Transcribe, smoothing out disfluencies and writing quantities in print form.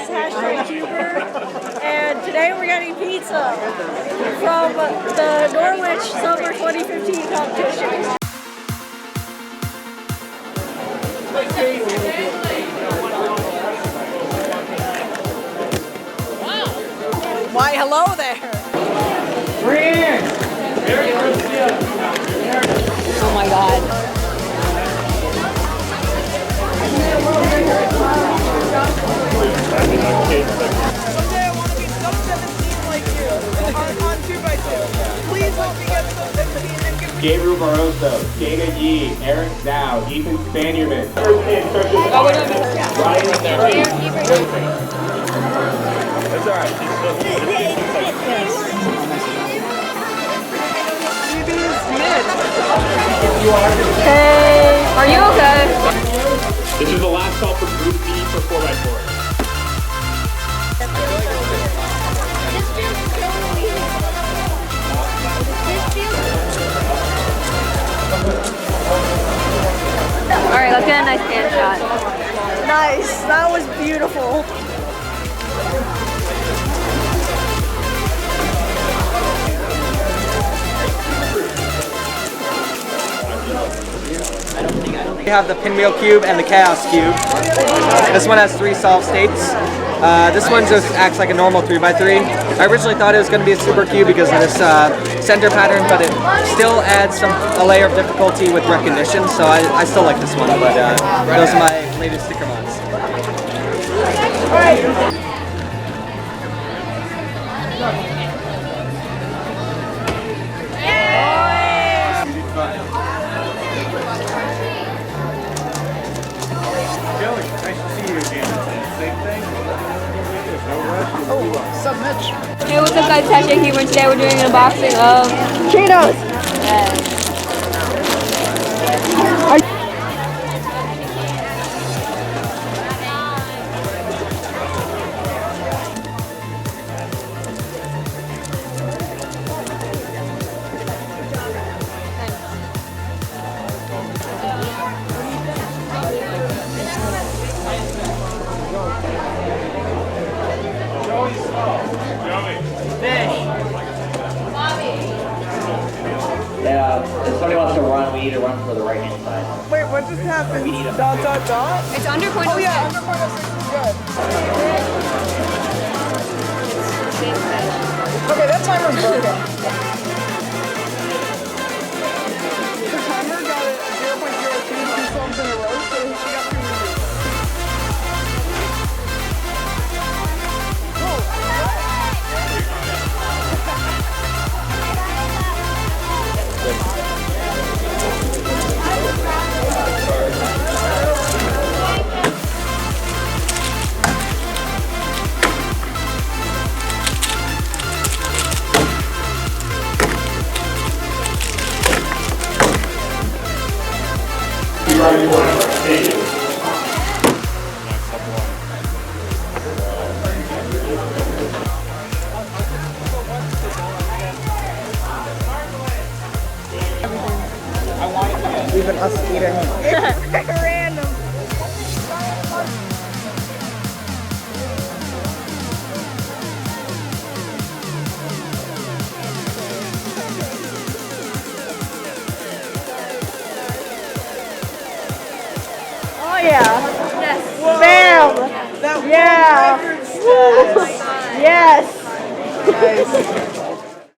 is #Cuber, and today we're getting pizza from the Norwich Summer 2015 competition. Why, hello there! Oh my god. Someday I want to be sub 17 like you on 2x2. Please help me get sub 17 and give me Gabriel Barroso, Dana Yee, Eric Zhao, Ethan Spanierman, Ryan That's alright. Hey, are you okay? This is the last call for Group B for 4x4. Alright, let's get a nice pan shot. Nice, that was beautiful. We have the pinwheel cube and the chaos cube. This one has 3 solved states. This one just acts like a normal 3x3. I originally thought it was going to be a super cube because of this center pattern, but it still adds a layer of difficulty with recognition, so I still like this one, but those are my latest sticker mods. Hey, what's up guys, #Cuber, and today we're doing an unboxing of Cheetos! Yeah, if somebody wants to run, we need to run for the right hand side. Wait, what just happened? Dot dot dot? It's under point. Oh yeah, under point 06 is good. Okay, that timer's broken. The timer got a 0.02 2 songs in a row, so she got 2 minutes. Even us eating. Random. Oh yeah. Yes. Bam! That Yeah! record Yes! Nice.